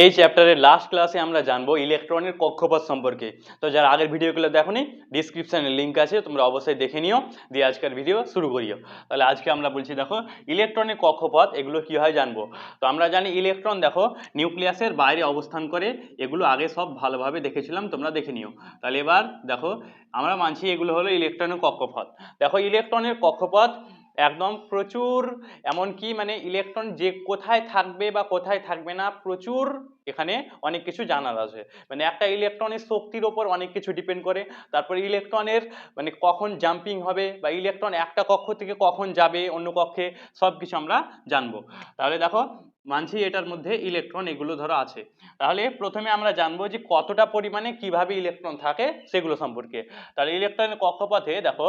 এই চ্যাপ্টারের লাস্ট ক্লাসে আমরা জানবো ইলেকট্রনের কক্ষপথ সম্পর্কে। তো যারা আগের ভিডিওগুলো দেখোনি, ডিসক্রিপশনে লিঙ্ক আছে, তোমরা অবশ্যই দেখে নিও, দিয়ে আজকের ভিডিও শুরু করিও। তাহলে আজকে আমরা বলছি দেখো ইলেকট্রনের কক্ষপথ এগুলো কি হয় জানবো। তো আমরা জানি ইলেকট্রন দেখো নিউক্লিয়াসের বাইরে অবস্থান করে, এগুলো আগে সব ভালোভাবে দেখেছিলাম, তোমরা দেখে নিও। তাহলে এবার দেখো আমরা মানছি এগুলো হলো ইলেকট্রনের কক্ষপথ। দেখো ইলেকট্রনের কক্ষপথ একদম প্রচুর, এমনকি মানে ইলেকট্রন যে কোথায় থাকবে বা কোথায় থাকবে না প্রচুর এখানে অনেক কিছু জানার আছে। মানে একটা ইলেকট্রনের শক্তির ওপর অনেক কিছু ডিপেন্ড করে। তারপরে ইলেকট্রনের মানে কখন জাম্পিং হবে বা ইলেকট্রন একটা কক্ষ থেকে কখন যাবে অন্য কক্ষে, সব কিছু আমরা জানবো। তাহলে দেখো মানছি এটার মধ্যে ইলেকট্রন এগুলো ধরো আছে। তাহলে প্রথমে আমরা জানবো যে কতটা পরিমাণে কিভাবে ইলেকট্রন থাকে সেগুলো সম্পর্কে। তাহলে ইলেকট্রনের কক্ষপথে দেখো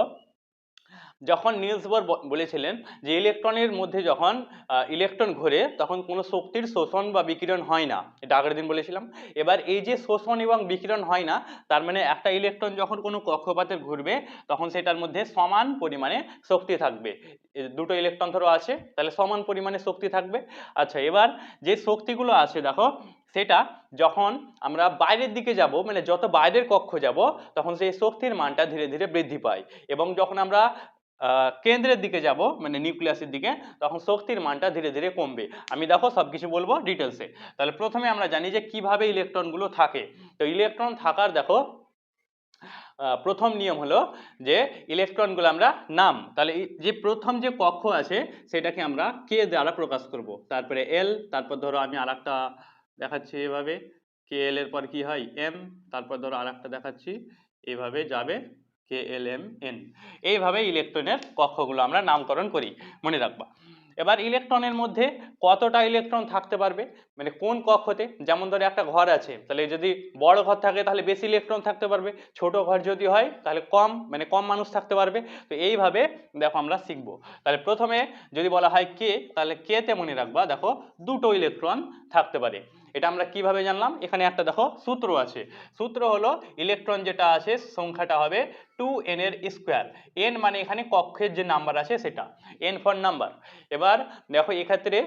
যখন নিলস বোর বলেছিলেন যে ইলেকট্রনের মধ্যে যখন ইলেকট্রন ঘোরে তখন কোনো শক্তির শোষণ বা বিকিরণ হয় না, এটা আগের দিন বলেছিলাম। এবার এই যে শোষণ এবং বিকিরণ হয় না, তার মানে একটা ইলেকট্রন যখন কোনো কক্ষপথে ঘুরবে তখন সেটার মধ্যে সমান পরিমাণে শক্তি থাকবে। দুটো ইলেকট্রন ধরো আছে, তাহলে সমান পরিমাণে শক্তি থাকবে। আচ্ছা, এবার যে শক্তিগুলো আছে দেখো সেটা যখন আমরা বাইরের দিকে যাব, মানে যত বাইরের কক্ষ যাব তখন সেই শক্তির মানটা ধীরে ধীরে বৃদ্ধি পায়, এবং যখন আমরা কেন্দ্রের দিকে যাব মানে নিউক্লিয়াসের দিকে তখন শক্তির মানটা ধীরে ধীরে কমবে। আমি দেখো সবকিছু বলবো ডিটেলসে। তাহলে প্রথমে আমরা জানি যে কিভাবে ইলেকট্রনগুলো থাকে। তো ইলেকট্রন থাকার দেখো প্রথম নিয়ম হলো যে ইলেকট্রনগুলো আমরা নাম, তাহলে যে প্রথম যে কক্ষ আছে সেটাকে আমরা কে দ্বারা প্রকাশ করব, তারপরে এল, তারপর ধরো আমি আরেকটা দেখাচ্ছি এভাবে, কে এল এর পর কি হয় এম, তারপর ধরো আরেকটা দেখাচ্ছি এইভাবে যাবে কে এল এম এন। এইভাবে ইলেকট্রনের কক্ষগুলো আমরা নামকরণ করি, মনে রাখবা। এবার ইলেকট্রনের মধ্যে কতটা ইলেকট্রন থাকতে পারবে, মানে কোন কক্ষতে, যেমন ধরো একটা ঘর আছে, তাহলে যদি বড় ঘর থাকে তাহলে বেশি ইলেকট্রন থাকতে পারবে, ছোট ঘর যদি হয় তাহলে কম, মানে কম মানুষ থাকতে পারবে। তো এইভাবে দেখো আমরা শিখবো। তাহলে প্রথমে যদি বলা হয় কে, তাহলে কে তে মনে রাখবা দেখো দুটো ইলেকট্রন থাকতে পারে। এটা আমরা কিভাবে জানলাম, এখানে একটা দেখো সূত্র আছে। সূত্র হলো ইলেকট্রন যেটা আছে সংখ্যাটা হবে 2n এর স্কোয়ার। এন মানে এখানে কক্ষের যে নাম্বার আছে সেটা, এন ফর নাম্বার। এবার দেখো এক্ষেত্রে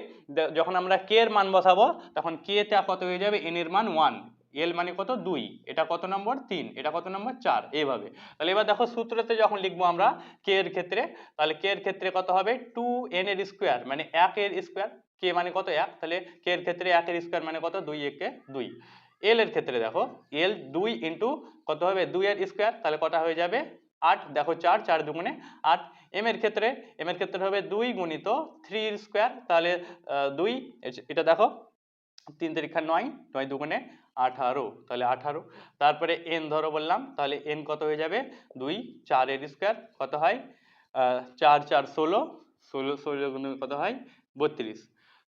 যখন আমরা কে এর মান বসাবো তখন কে তে কত হয়ে যাবে, এন এর মান 1, এল মানে কত 2, এটা কত নম্বর 3, এটা কত নম্বর 4, এইভাবে। তাহলে এবার দেখো সূত্রতে যখন লিখবো আমরা কে এর ক্ষেত্রে, তাহলে কে এর ক্ষেত্রে কত হবে 2n এর স্কোয়ার মানে 1 এর স্কোয়ার, কে মানে কত 1, তাহলে কে এর ক্ষেত্রে 1 এর স্কোয়ার মানে কত 2 একে 2। এল এর ক্ষেত্রে দেখো এল 2 ইন্টু কত হবে 2 এর স্কোয়ার, তাহলে কটা হয়ে যাবে 8, দেখো 4, 4 দুগুণে 8। এম এর ক্ষেত্রে হবে 2 গুণিত 3 এর স্কোয়ার, তাহলে 2, এটা দেখো 3 তিরিক্ষা 9, 9 দুগুণে 18, তাহলে 18। তারপরে এন ধরো বললাম, তাহলে এন কত হয়ে যাবে 2, 4 এর স্কোয়ার কত হয় 4 4 16, 16 16 গুণে কত হয় 32।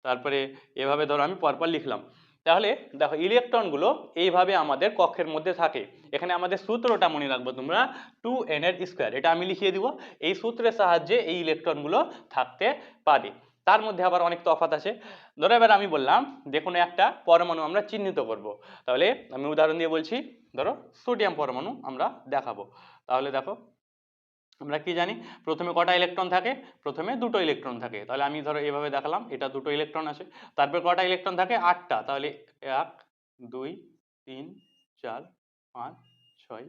তারপরে এভাবে ধরো আমি পরপর লিখলাম। তাহলে দেখো ইলেকট্রনগুলো এইভাবে আমাদের কক্ষের মধ্যে থাকে। এখানে আমাদের সূত্রটা মনে রাখবো তোমরা 2n এর স্কোয়ার, এটা আমি লিখিয়ে দিব। এই সূত্রের সাহায্যে এই ইলেকট্রনগুলো থাকতে পারে। তার মধ্যে আবার অনেক তফাৎ আছে। ধরো এবার আমি বললাম যে কোনো একটা পরমাণু আমরা চিহ্নিত করব, তাহলে আমি উদাহরণ দিয়ে বলছি, ধরো সোডিয়াম পরমাণু আমরা দেখাবো। তাহলে দেখো আমরা কি জানি প্রথমে কটা ইলেকট্রন থাকে, প্রথমে দুটো ইলেকট্রন থাকে, তাহলে আমি ধরো এভাবে দেখালাম এটা দুটো ইলেকট্রন আছে। তারপর কটা ইলেকট্রন থাকে 8টা, তাহলে 1 2 3 4 5 6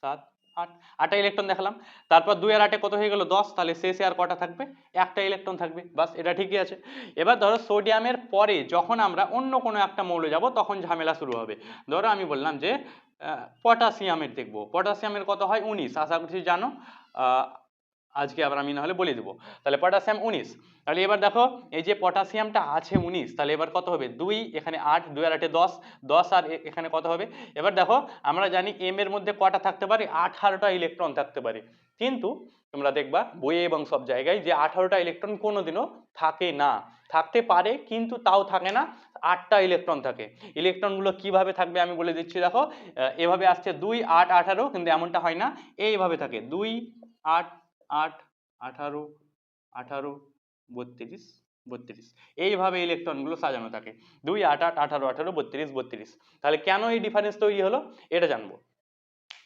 7 8, 8টা ইলেকট্রন দেখালাম। তারপর 2 আর 8 কত হয়ে গেল 10, তাহলে শেষে আর কটা থাকবে একটা ইলেকট্রন থাকবে, বাস এটা ঠিকই আছে। এবার ধরো সোডিয়ামের পরে যখন আমরা অন্য কোনো একটা মৌল যাব তখন ঝামেলা শুরু হবে। ধরো আমি বললাম যে পটাশিয়ামের দেখবো, পটাশিয়ামের কত হয় 19, আশা করছি জানো। আজকে আবার আমি না হলে বলে দেবো। তাহলে পটাশিয়াম 19, তাহলে এবার দেখো এই যে পটাশিয়ামটা আছে 19, তাহলে এবার কত হবে 2, এখানে 8, 2 আর 8 10, 10 আর এখানে কত হবে। এবার দেখো আমরা জানি এম এর মধ্যে কটা থাকতে পারে 18টা ইলেকট্রন থাকতে পারে, কিন্তু তোমরা দেখবা বইয়ে এবং সব জায়গায় যে 18টা ইলেকট্রন কোনোদিনও থাকে না, থাকতে পারে কিন্তু তাও থাকে না, 8টা ইলেকট্রন থাকে। ইলেকট্রনগুলো কিভাবে থাকবে আমি বলে দিচ্ছি দেখো, এভাবে আসছে 2 8 18, কিন্তু এমনটা হয় না, এইভাবে থাকে 2 8 8 18 18 32 32, এইভাবে ইলেকট্রনগুলো সাজানো থাকে 2 8 8 18 18 32 32। তাহলে কেন এই ডিফারেন্স তৈরি হলো এটা জানবো।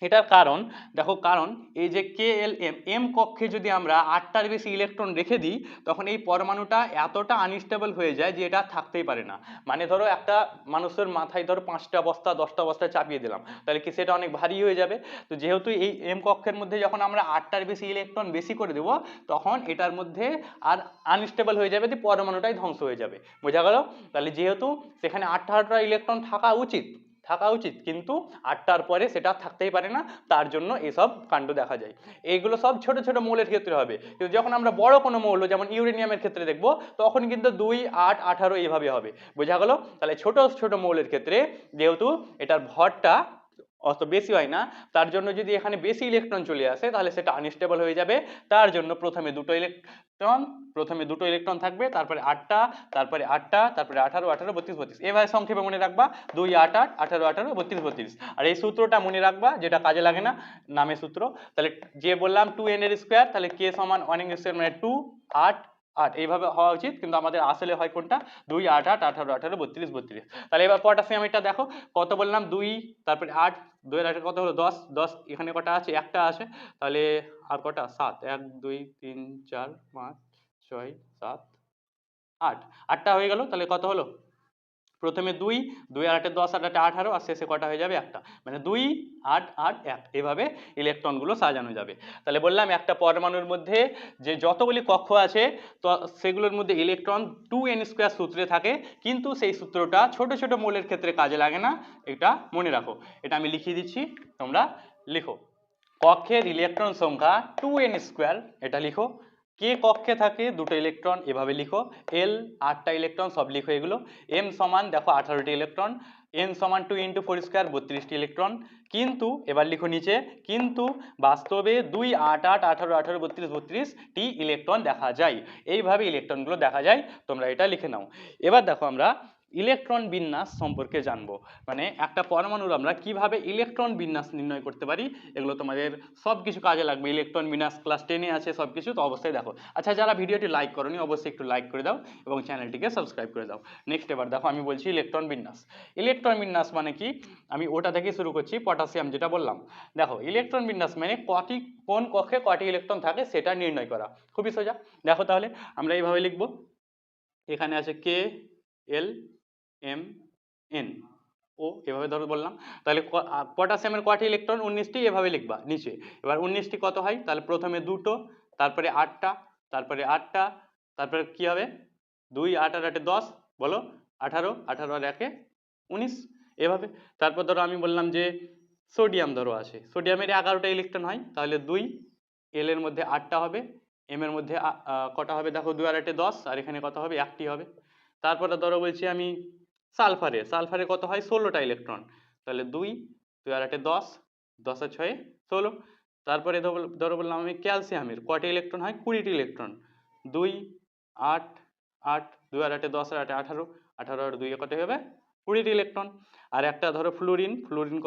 এটার কারণ দেখো, কারণ এই যে কে এল এম এম কক্ষে যদি আমরা 8টার বেশি ইলেকট্রন রেখে দিই তখন এই পরমাণুটা এতটা আনস্টেবল হয়ে যায় যে এটা থাকতেই পারে না। মানে ধরো একটা মানুষের মাথায় ধরো 5টা বস্তা 10টা বস্তা চাপিয়ে দিলাম, তাহলে কি সেটা অনেক ভারী হয়ে যাবে? তো যেহেতু এই এম কক্ষের মধ্যে যখন আমরা 8টার বেশি ইলেকট্রন বেশি করে দেবো তখন এটার মধ্যে আর আনস্টেবল হয়ে যাবে, যে পরমাণুটাই ধ্বংস হয়ে যাবে। বোঝা গেল? তাহলে যেহেতু সেখানে 8টা ইলেকট্রন থাকা উচিত কিন্তু 8টার পরে সেটা থাকতেই পারে না, তার জন্য এসব কাণ্ড দেখা যায়। এইগুলো সব ছোট ছোট মৌলের ক্ষেত্রে হবে, কিন্তু যখন আমরা বড় কোনো মৌল যেমন ইউরেনিয়ামের ক্ষেত্রে দেখব তখন কিন্তু 2, 8, 18 এইভাবে হবে। বোঝা গেল? তাহলে ছোট ছোট মৌলের ক্ষেত্রে যেহেতু এটার ভরটা অত বেশি হয় না, তার জন্য যদি এখানে বেশি ইলেকট্রন চলে আসে তাহলে সেটা আনস্টেবল হয়ে যাবে। তার জন্য প্রথমে দুটো ইলেকট্রন থাকবে, তারপরে 8টা, তারপরে 8টা, তারপরে 18, 18, 32, 32, এভাবে সংক্ষেপে মনে রাখবা 2, 8, 8, 18, 18, 32, 32। আর এই সূত্রটা মনে রাখবা, যেটা কাজে লাগে না, নামের সূত্র। তাহলে যে বললাম 2n এর স্কোয়ার, তাহলে k সমান 1n স্কোয়ার মানে 2, 8, 8 এইভাবে হওয়া উচিত, কিন্তু আমাদের আসলে হয় কোনটা, 2, 8, 8, 18, 18, 32, 32। তাহলে এবার পটাশিয়ামটা দেখো, কত বললাম, 2, তারপরে 8, 2 এর 8 কত হলো 10, 10 এখানে কটা আছে, একটা আছে, তাহলে আর কটা, 7, 1, 2, 3, 4, 5, 6, 7, 8, 8টা হয়ে গেল। তাহলে কত হলো, প্রথমে 2, 2 আর 8, 10, 8, 8, 18, আর শেষে কটা হয়ে যাবে, একটা, মানে 2, 8, 8, 1, এভাবে ইলেকট্রনগুলো সাজানো যাবে। তাহলে বললাম একটা পরমাণুর মধ্যে যে যতগুলি কক্ষ আছে তো সেগুলোর মধ্যে ইলেকট্রন 2n² সূত্রে থাকে, কিন্তু সেই সূত্রটা ছোট ছোট মৌলের ক্ষেত্রে কাজে লাগে না, এটা মনে রাখো। এটা আমি লিখিয়ে দিচ্ছি, তোমরা লিখো। কক্ষের ইলেকট্রন সংখ্যা 2n², এটা লিখো। কে কক্ষে থাকে দুটো ইলেকট্রন, এভাবে লিখো। এল 8টা ইলেকট্রন, সব লিখো এগুলো। এম সমান দেখো 18টি ইলেকট্রন। এন সমান 2 × 4² 32টি ইলেকট্রন। কিন্তু এবার লিখো নিচে, কিন্তু বাস্তবে 2, 8, 8, 18, 18, 32, 32টি ইলেকট্রন দেখা যায়। এইভাবে ইলেকট্রনগুলো দেখা যায়, তোমরা এটা লিখে নাও। এবার দেখো আমরা ইলেকট্রন বিন্যাস সম্পর্কে জানবো, মানে একটা পরমাণুর আমরা কিভাবে ইলেকট্রন বিন্যাস নির্ণয় করতে পারি, এগুলো তোমাদের সব কিছু কাজে লাগবে। ইলেকট্রন বিন্যাস ক্লাস 10-এ আছে সব কিছু, তো অবশ্যই দেখো। আচ্ছা, যারা ভিডিওটি লাইক করোনি অবশ্যই একটু লাইক করে দাও এবং চ্যানেলটিকে সাবস্ক্রাইব করে দাও। নেক্সট এবার দেখো আমি বলছি ইলেকট্রন বিন্যাস। ইলেকট্রন বিন্যাস মানে কি, আমি ওটা থেকে শুরু করছি, পটাশিয়াম যেটা বললাম। দেখো ইলেকট্রন বিন্যাস মানে কোন কক্ষে কয়টি ইলেকট্রন থাকে সেটা নির্ণয় করা, খুবই সোজা। দেখো তাহলে আমরা এইভাবে লিখবো, এখানে আছে কে এল এম এন ও, এভাবে ধরো বললাম। তাহলে পটাশিয়ামের কয়টি ইলেকট্রন, 19টি, এভাবে লিখবা নিচে। এবার 19টি কত হয়, তাহলে প্রথমে দুটো, তারপরে 8টা, তারপরে 8টা, তারপরে কি হবে, 2, 8 আর 8, 10, বলো 18, 18 আর 1, 19, এভাবে। তারপর ধরো আমি বললাম যে সোডিয়াম ধরো আছে, সোডিয়ামের 11টা ইলেকট্রন হয়, তাহলে 2, এল এর মধ্যে 8টা হবে, এম এর মধ্যে কটা হবে, দেখো 2 আর 8, 10, আর এখানে কত হবে, 1টি হবে। তারপরে ধরো বলছি আমি সালফারে কত হয়, 16টা ইলেকট্রন, তাহলে 2, 2 আর 8, 10, 10 আর 6, 16। তারপরে ধরো বললাম আমি ক্যালসিয়ামের কয়টা ইলেকট্রন হয়, 20টি ইলেকট্রন, 2, 8, 8, 2 আর 8, 10 আর 8, 18, 18 আর 2 কত হবে, 20টি ইলেকট্রন। আর একটা ধরো ফ্লুরিন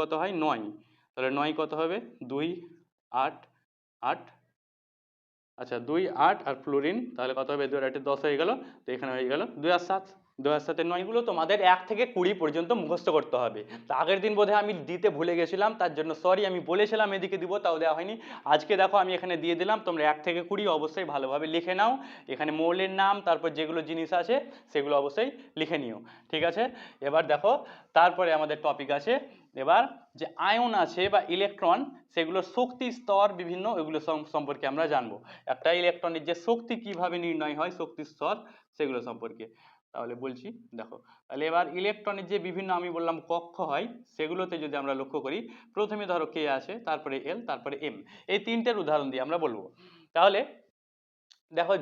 কত হয়, 9, তাহলে 9 কত হবে, 2, 8, 8, আচ্ছা 2, 8 আর ফ্লোরিন, তাহলে কত হবে, 2 আর 8, 10 হয়ে গেল। তো এখানে হয়ে গেল 2 আর 7, 2 আর 7 9, গুলো তোমাদের 1 থেকে 20 পর্যন্ত মুখস্থ করতে হবে। তো আগের দিন বোধহয় আমি দিতে ভুলে গেছিলাম, তার জন্য সরি, আমি বলেছিলাম এদিকে দিব, তাও দেওয়া হয়নি। আজকে দেখো আমি এখানে দিয়ে দিলাম, তোমরা 1 থেকে 20 অবশ্যই ভালোভাবে লিখে নাও। এখানে মৌলের নাম, তারপর যেগুলো জিনিস আছে সেগুলো অবশ্যই লিখে নিও, ঠিক আছে? এবার দেখো, তারপরে আমাদের টপিক আছে এবার যে আয়ন আছে বা ইলেকট্রন, সেগুলোর শক্তি স্তর বিভিন্ন, এগুলো সম্পর্কে আমরা জানবো। একটা ইলেকট্রনের যে শক্তি কিভাবে নির্ণয় হয়, শক্তি স্তর, সেগুলো সম্পর্কে তাহলে বলছি। দেখো তাহলে এবার ইলেকট্রনের যে বিভিন্ন আমি বললাম কক্ষ হয়, সেগুলোতে যদি আমরা লক্ষ্য করি, প্রথমে ধরো কে আছে, তারপরে এল, তারপরে এম, এই তিনটের উদাহরণ দিয়ে আমরা বলবো। তাহলে দেখো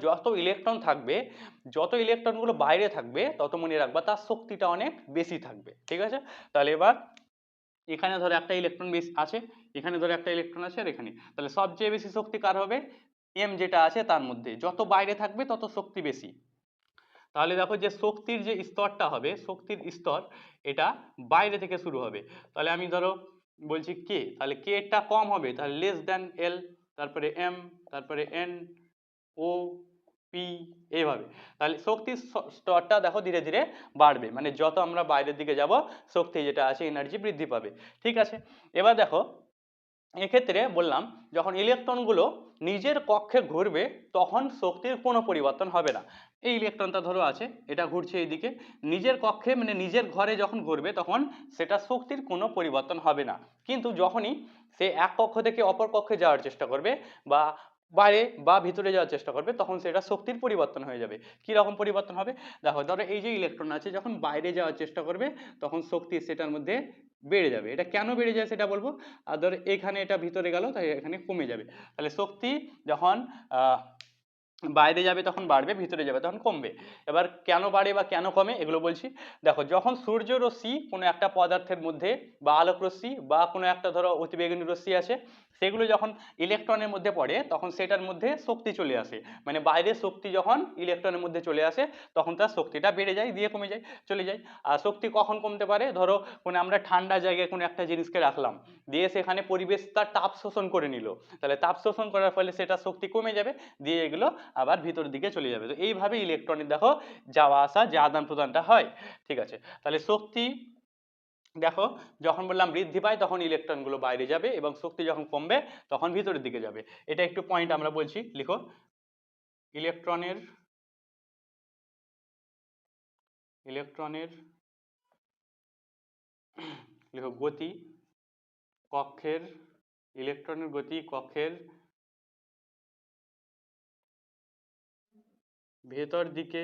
যত ইলেকট্রনগুলো বাইরে থাকবে তত মনে রাখবা তার শক্তিটা অনেক বেশি থাকবে, ঠিক আছে? তাহলে এবার এখানে ধরো একটা ইলেকট্রন বেশি আছে, এখানে ধরো একটা ইলেকট্রন আছে, আর এখানে, তাহলে সবচেয়ে বেশি শক্তি কার হবে, এম যেটা আছে তার মধ্যে, যত বাইরে থাকবে তত শক্তি বেশি। তাহলে দেখো যে শক্তির যে স্তরটা হবে, শক্তির স্তর এটা বাইরে থেকে শুরু হবে। তাহলে আমি ধরো বলছি কে, তাহলে কে টা কম হবে, তাহলে লেস দ্যান এল, তারপরে এম, তারপরে এন, ও, পি, এইভাবে। তাহলে শক্তির স্তরটা দেখো ধীরে ধীরে বাড়বে, মানে যত আমরা বাইরের দিকে যাব শক্তি যেটা আছে, এনার্জি বৃদ্ধি পাবে, ঠিক আছে? এবার দেখো এক্ষেত্রে বললাম যখন ইলেকট্রনগুলো নিজের কক্ষে ঘুরবে তখন শক্তির কোনো পরিবর্তন হবে না। এই ইলেকট্রনটা ধরো আছে, এটা ঘুরছে এইদিকে, নিজের কক্ষে মানে নিজের ঘরে যখন ঘুরবে তখন সেটা শক্তির কোনো পরিবর্তন হবে না। কিন্তু যখনই সে এক কক্ষ থেকে অপর কক্ষে যাওয়ার চেষ্টা করবে বা বাইরে বা ভিতরে যাওয়ার চেষ্টা করবে তখন সেটা শক্তির পরিবর্তন হয়ে যাবে। কি রকম পরিবর্তন হবে? দেখো, ধরো এই যে ইলেকট্রন আছে যখন বাইরে যাওয়ার চেষ্টা করবে তখন শক্তি সেটার মধ্যে বেড়ে যাবে। এটা কেন বেড়ে যায় সেটা বলবো। আর ধর এখানে এটা ভিতরে গেল তাই এখানে কমে যাবে। তাহলে শক্তি যখন আহ বাইরে যাবে তখন বাড়বে, ভিতরে যাবে তখন কমবে। এবার কেন বাড়ে বা কেন কমে এগুলো বলছি। দেখো, যখন সূর্য রশ্মি কোনো একটা পদার্থের মধ্যে বা আলোক রশ্মি বা কোনো একটা ধরো অতিবেগুনি রশ্মি আছে, সেগুলো যখন ইলেকট্রনের মধ্যে পড়ে তখন সেটার মধ্যে শক্তি চলে আসে। মানে বাইরের শক্তি যখন ইলেকট্রনের মধ্যে চলে আসে তখন তার শক্তিটা বেড়ে যায় দিয়ে কমে যায়, চলে যায়। আর শক্তি কখন কমতে পারে? ধরো কোনো আমরা ঠান্ডা জায়গায় কোনো একটা জিনিসকে রাখলাম, দিয়ে সেখানে পরিবেশ তার তাপ শোষণ করে নিল, তাহলে তাপ শোষণ করার ফলে সেটা শক্তি কমে যাবে, দিয়ে এগুলো আবার ভিতরের দিকে চলে যাবে। তো এইভাবে ইলেকট্রনের দেখো যাওয়া আসা যে আদান প্রদানটা হয়। ঠিক আছে, তাহলে শক্তি দেখো যখন বললাম বৃদ্ধি পায় তখন ইলেকট্রনগুলো বাইরে যাবে এবং শক্তি যখন কমবে তখন ভিতরের দিকে যাবে। এটা একটু পয়েন্ট আমরা বলছি, লিখো। ইলেকট্রনের ইলেকট্রনের লিখো গতি কক্ষের, ইলেকট্রনের গতি কক্ষের ভেতর দিকে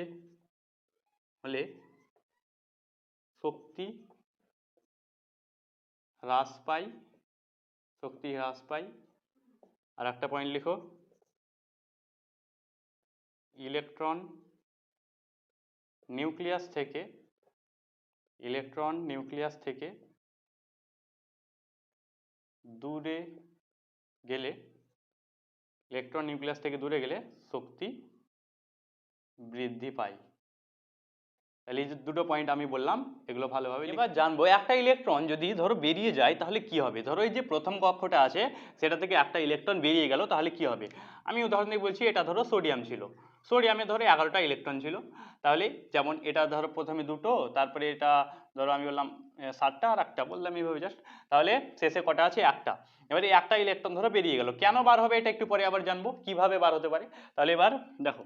হলে শক্তি হ্রাস পায়, শক্তি হ্রাস পায়। আর একটা পয়েন্ট লিখো, ইলেকট্রন নিউক্লিয়াস থেকে দূরে গেলে শক্তি বৃদ্ধি পায়। তাহলে এই যে দুটো পয়েন্ট আমি বললাম এগুলো ভালোভাবে এবার জানবো। একটা ইলেকট্রন যদি ধরো বেরিয়ে যায় তাহলে কি হবে? ধরো এই যে প্রথম কক্ষটা আছে সেটা থেকে একটা ইলেকট্রন বেরিয়ে গেল তাহলে কি হবে? আমি উদাহরণ দিয়ে বলছি, এটা ধরো সোডিয়াম ছিল, সোডিয়ামে ধরো 11টা ইলেকট্রন ছিল। তাহলে যেমন এটা ধরো প্রথমে দুটো, তারপরে এটা ধরো আমি বললাম 7টা আর একটা বললাম এইভাবে জাস্ট, তাহলে শেষে কটা আছে? একটা। এবারে একটা ইলেকট্রন ধরো বেরিয়ে গেল, কেন বার হবে এটা একটু পরে আবার জানবো কিভাবে বার হতে পারে। তাহলে এবার দেখো,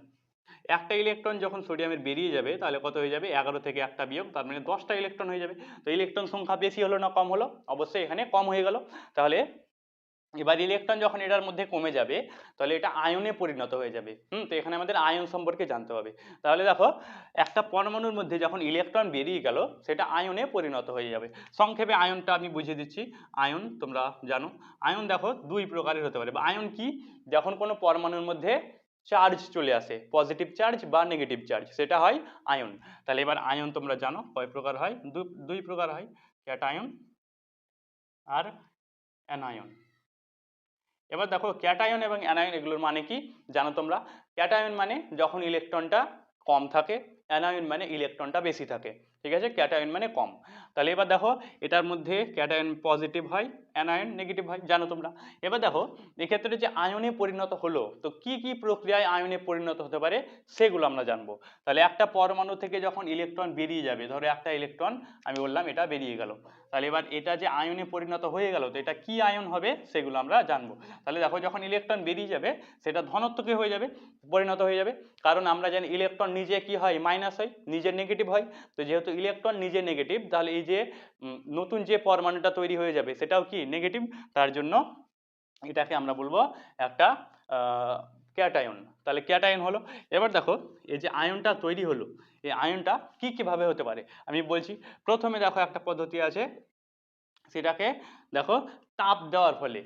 একটা ইলেকট্রন যখন সোডিয়ামের বেরিয়ে যাবে তাহলে কত হয়ে যাবে? 11 থেকে একটা বিয়োগ, তার মানে 10টা ইলেকট্রন হয়ে যাবে। তো ইলেকট্রন সংখ্যা বেশি হলো না কম হলো? অবশ্যই এখানে কম হয়ে গেল। তাহলে এবার ইলেকট্রন যখন এটার মধ্যে কমে যাবে তাহলে এটা আয়নে পরিণত হয়ে যাবে। তো এখানে আমাদের আয়ন সম্পর্কে জানতে হবে। তাহলে দেখো, একটা পরমাণুর মধ্যে যখন ইলেকট্রন বেরিয়ে গেল সেটা আয়নে পরিণত হয়ে যাবে। সংক্ষেপে আয়নটা আমি বুঝিয়ে দিচ্ছি। আয়ন তোমরা জানো, আয়ন দেখো দুই প্রকারের হতে পারে। বা আয়ন কি? যখন কোনো পরমাণুর মধ্যে চার্জ চলে আসে, পজিটিভ চার্জ বা নেগেটিভ চার্জ, সেটা হয় আয়ন। তাহলে এবার আয়ন তোমরা জানো কয় প্রকার হয়? দুই প্রকার হয়, ক্যাটায়ন আর অ্যানায়ন। এবার দেখো, ক্যাটায়ন এবং অ্যানায়ন এগুলোর মানে কি জানো তোমরা? ক্যাটায়ন মানে যখন ইলেকট্রনটা কম থাকে, অ্যানায়ন মানে ইলেকট্রনটা বেশি থাকে। ঠিক আছে, ক্যাটায়ন মানে কম। তাহলে এবার দেখো, এটার মধ্যে ক্যাটায়ন পজিটিভ হয়, অ্যানায়ন নেগেটিভ হয়, জানো তোমরা। এবার দেখো, এক্ষেত্রে যে আয়নে পরিণত হলো, তো কি কি প্রক্রিয়ায় আয়নে পরিণত হতে পারে সেগুলো আমরা জানবো। তাহলে একটা পরমাণু থেকে যখন ইলেকট্রন বেরিয়ে যাবে, ধরো একটা ইলেকট্রন আমি বললাম এটা বেরিয়ে গেল, তাহলে এবার এটা যে আয়নে পরিণত হয়ে গেল, তো এটা কি আয়ন হবে সেগুলো আমরা জানবো। তাহলে দেখো, যখন ইলেকট্রন বেরিয়ে যাবে সেটা ধনাত্মকে হয়ে যাবে, পরিণত হয়ে যাবে। কারণ আমরা জানি ইলেকট্রন নিজে কি হয়? মাইনাস হয়, নিজে নেগেটিভ হয়। তো যেহেতু ইলেকট্রন নিজে নেগেটিভ, তাহলে এই যে নতুন যে পরমাণুটা তৈরি হয়ে যাবে সেটাও কি? নেগেটিভ। তার জন্য এটাকে আমরা বলবো একটা ক্যাটায়ন। তাহলে ক্যাটায়ন হলো। এবার দেখো, এই যে আয়নটা তৈরি হলো, এই আয়নটা কি কিভাবে হতে পারে আমি বলছি। প্রথমে দেখো একটা পদ্ধতি আছে, সেটাকে দেখো তাপ দেওয়ার ফলে,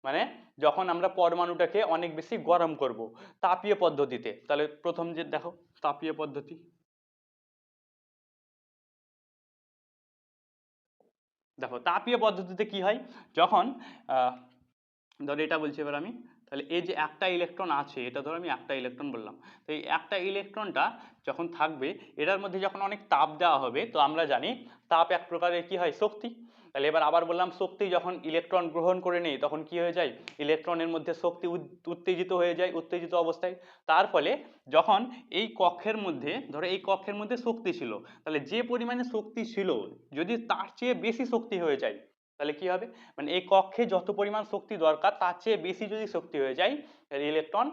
মানে যখন আমরা পরমাণুটাকে অনেক বেশি গরম করব তাপীয় পদ্ধতিতে। তাহলে প্রথম যে দেখো তাপীয় পদ্ধতি, দেখো তাপীয় পদ্ধতিতে কি হয়, যখন ধরো এটা বলছি এবার আমি, তাহলে এই যে একটা ইলেকট্রন আছে, এটা ধরো আমি একটা ইলেকট্রন বললাম, তো এই একটা ইলেকট্রনটা যখন থাকবে এটার মধ্যে যখন অনেক তাপ দেওয়া হবে, তো আমরা জানি তাপ এক প্রকারের কি হয়? শক্তি। তাহলে এবার আবার বললাম, শক্তি যখন ইলেকট্রন গ্রহণ করে নেই তখন কি হয়ে যায়? ইলেকট্রনের মধ্যে শক্তি উত্তেজিত হয়ে যায়, উত্তেজিত অবস্থায়। তার ফলে যখন এই কক্ষের মধ্যে, ধরো এই কক্ষের মধ্যে শক্তি ছিল, তাহলে যে পরিমাণে শক্তি ছিল যদি তার চেয়ে বেশি শক্তি হয়ে যায়, তাহলে কি হবে, মানে এই কক্ষে যত পরিমাণ শক্তি দরকার তার চেয়ে বেশি যদি শক্তি হয়ে যায় তাহলে ইলেকট্রন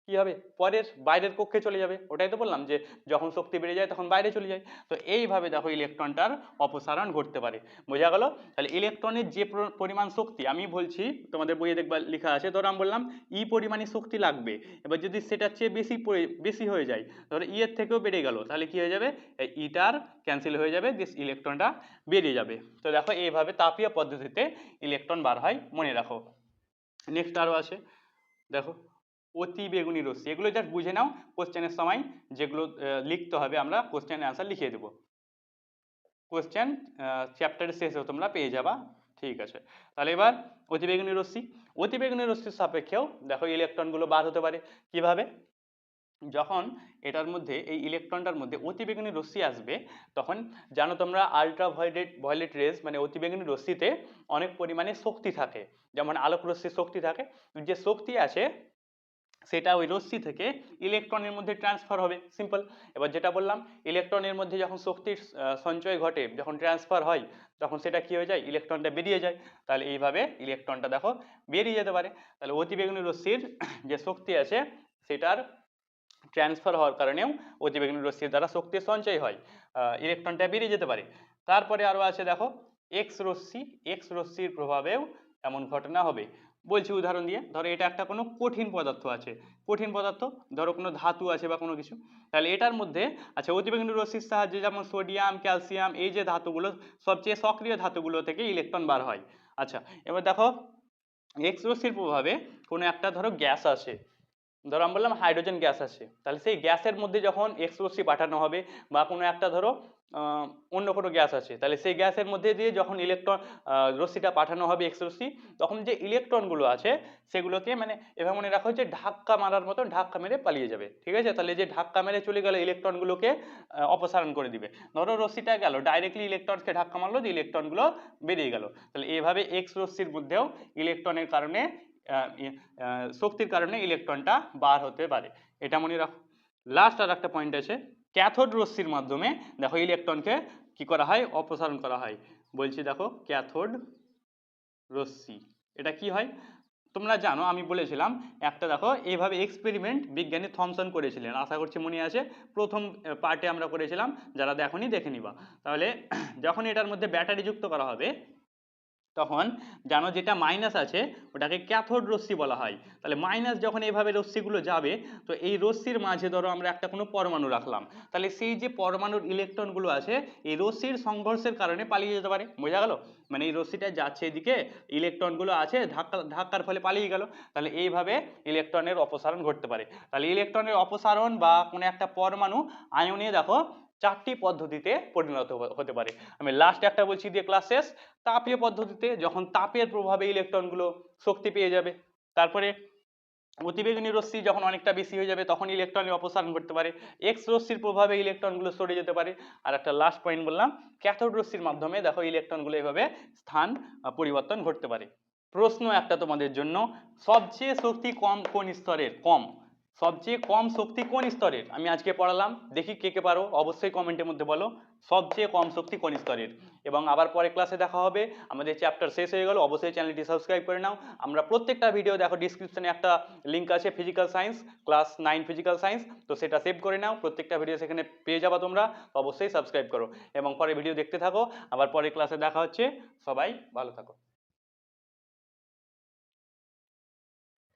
কি হবে, পরের বাইরের কক্ষে চলে যাবে। ওটাই তো বললাম যে যখন শক্তি বেড়ে যায় তখন বাইরে চলে যায়। তো এইভাবে দেখো ইলেকট্রনটার অপসারণ ঘটতে পারে। বোঝা গেল? তাহলে ইলেকট্রনের যে পরিমাণ শক্তি, আমি বলছি তোমাদের বইয়ে দেখবা লেখা আছে, ধরো আমি বললাম ই পরিমাণে শক্তি লাগবে, এবার যদি সেটার চেয়ে বেশি হয়ে যায়, ধরো ই এর থেকেও বেড়ে গেল, তাহলে কি হয়ে যাবে, এই ইটার ক্যান্সেল হয়ে যাবে, দিস ইলেকট্রনটা বেরিয়ে যাবে। তো দেখো এইভাবে তাপীয় পদ্ধতিতে ইলেকট্রন বার হয়, মনে রাখো। নেক্সট আরো আছে, দেখো অতি বেগুনি রশ্মি, এগুলো জাস্ট বুঝে নাও, কোশ্চেনের সময় যেগুলো লিখতে হবে আমরা কোশ্চেনের অ্যান্সার লিখিয়ে দেবো। কোশ্চেন চ্যাপ্টারের শেষেও তোমরা পেয়ে যাবা। ঠিক আছে, তাহলে এবার অতিবেগুনি রশ্মি, অতিবেগুনি রশ্মির সাপেক্ষেও দেখো ইলেকট্রনগুলো বার হতে পারে। কিভাবে, যখন এটার মধ্যে এই ইলেকট্রনটার মধ্যে অতিবেগুনি রশ্মি আসবে, তখন জানো তোমরা আলট্রা ভায়োলেট রেজ মানে অতিবেগুনি রশ্মিতে অনেক পরিমাণে শক্তি থাকে, যেমন আলোক রশ্মির শক্তি থাকে, যে শক্তি আছে সেটা ওই রশ্মি থেকে ইলেকট্রনের মধ্যে ট্রান্সফার হবে, সিম্পল। এবার যেটা বললাম, ইলেকট্রনের মধ্যে যখন শক্তির সঞ্চয় ঘটে, যখন ট্রান্সফার হয়, তখন সেটা কি হয়ে যায়, ইলেকট্রনটা বেরিয়ে যায়। তাহলে এইভাবে ইলেকট্রনটা দেখো বেরিয়ে যেতে পারে। তাহলে অতিবেগুনি রশ্মির যে শক্তি আছে সেটার ট্রান্সফার হওয়ার কারণেও অতিবেগুনি রশ্মির দ্বারা শক্তির সঞ্চয় হয়, ইলেকট্রনটা বেরিয়ে যেতে পারে। তারপরে আরো আছে দেখো এক্স রশ্মির প্রভাবেও এমন ঘটনা হবে। বলছি উদাহরণ দিয়ে, ধরো এটা একটা কোনো কঠিন পদার্থ আছে, কঠিন পদার্থ, ধরো কোনো ধাতু আছে বা কোনো কিছু, তাহলে এটার মধ্যে আচ্ছা অতিবেগুনি রশ্মির সাহায্যে যেমন সোডিয়াম ক্যালসিয়াম এই যে ধাতুগুলো, সবচেয়ে সক্রিয় ধাতুগুলো থেকে ইলেকট্রন বার হয়। আচ্ছা এবার দেখো এক্স রশ্মির প্রভাবে কোনো একটা ধরো গ্যাস আছে, ধরো আমি বললাম হাইড্রোজেন গ্যাস আছে, তাহলে সেই গ্যাসের মধ্যে যখন এক্স রশ্মি পাঠানো হবে, বা কোনো একটা ধরো অন্য কোনো গ্যাস আছে, তাহলে সেই গ্যাসের মধ্যে দিয়ে যখন ইলেকট্রন রশ্মিটা পাঠানো হবে এক্স রশ্মি, তখন যে ইলেকট্রনগুলো আছে সেগুলোকে মানে এভাবে মনে রাখো যে ধাক্কা মারার মতো ধাক্কা মেরে পালিয়ে যাবে। ঠিক আছে, তাহলে যে ধাক্কা মেরে চলে গেল ইলেকট্রনগুলোকে অপসারণ করে দিবে। ধরো রশ্মিটা গেল ডাইরেক্টলি ইলেকট্রনকে ধাক্কা মারলো, যে ইলেকট্রনগুলো বেরিয়ে গেল। তাহলে এইভাবে এক্স রশ্মির মধ্যেও ইলেকট্রনের কারণে শক্তির কারণে ইলেকট্রনটা বার হতে পারে, এটা মনে রাখো। লাস্ট আর একটা পয়েন্ট আছে, ক্যাথোড রশ্মির মাধ্যমে দেখো ইলেকট্রনকে কি করা হয়, অপসারণ করা হয়। বলছি দেখো ক্যাথোড রশ্মি, এটা কি হয় তোমরা জানো, আমি বলেছিলাম একটা, দেখো এইভাবে এক্সপেরিমেন্ট বিজ্ঞানী থমসন করেছিলেন, আশা করছি মনে আছে, প্রথম পার্টে আমরা করেছিলাম, যারা দেখোনি দেখে নিবা। তাহলে যখন এটার মধ্যে ব্যাটারি যুক্ত করা হবে, তখন জানো যেটা মাইনাস আছে ওটাকে ক্যাথোড রশ্মি বলা হয়। তাহলে মাইনাস যখন এইভাবে রশ্মিগুলো যাবে, তো এই রশ্মির মাঝে ধরো আমরা একটা কোনো পরমাণু রাখলাম, তাহলে সেই যে পরমাণুর ইলেকট্রনগুলো আছে এই রশ্মির সংঘর্ষের কারণে পালিয়ে যেতে পারে। বোঝা গেল, মানে এই রশ্মিটা যাচ্ছে এদিকে, ইলেকট্রনগুলো আছে ধাক্কার ফলে পালিয়ে গেল, তাহলে এইভাবে ইলেকট্রনের অপসারণ ঘটতে পারে। তাহলে ইলেকট্রনের অপসারণ বা কোনো একটা পরমাণু আয়নে দেখো চারটি পদ্ধতিতে পরিণত হতে পারে। আমি লাস্ট একটা বলছি দিয়ে ক্লাস শেষ। তাপীয় পদ্ধতিতে, যখন তাপের প্রভাবে ইলেকট্রনগুলো শক্তি পেয়ে যাবে। তারপরে অতিবেগুনি রশ্মি যখন অনেকটা বেশি হয়ে যাবে তখন ইলেকট্রনের অপসারণ করতে পারে। এক্স রশ্মির প্রভাবে ইলেকট্রনগুলো সরে যেতে পারে। আর একটা লাস্ট পয়েন্ট বললাম, ক্যাথোড রশ্মির মাধ্যমে দেখো ইলেকট্রনগুলো এভাবে স্থান পরিবর্তন ঘটতে পারে। প্রশ্ন একটা তোমাদের জন্য, সবচেয়ে শক্তি কম কোন স্তরের, সবচেয়ে কম শক্তি কোন স্তরের আমি আজকে পড়ালাম, দেখি কে কে পারো, অবশ্যই কমেন্টের মধ্যে বলো সবচেয়ে কম শক্তি কোন স্তরের। এবং আবার পরে ক্লাসে দেখা হবে। আমাদের চ্যাপ্টার শেষ হয়ে গেল, অবশ্যই চ্যানেলটি সাবস্ক্রাইব করে নাও। আমরা প্রত্যেকটা ভিডিও দেখো, ডিসক্রিপশনে একটা লিঙ্ক আছে physical science, class 9 physical science, তো সেটা সেভ করে নাও, প্রত্যেকটা ভিডিও সেখানে পেয়ে যাবা তোমরা, অবশ্যই সাবস্ক্রাইব করো এবং পরে ভিডিও দেখতে থাকো। আবার পরে ক্লাসে দেখা হচ্ছে, সবাই ভালো থাকো।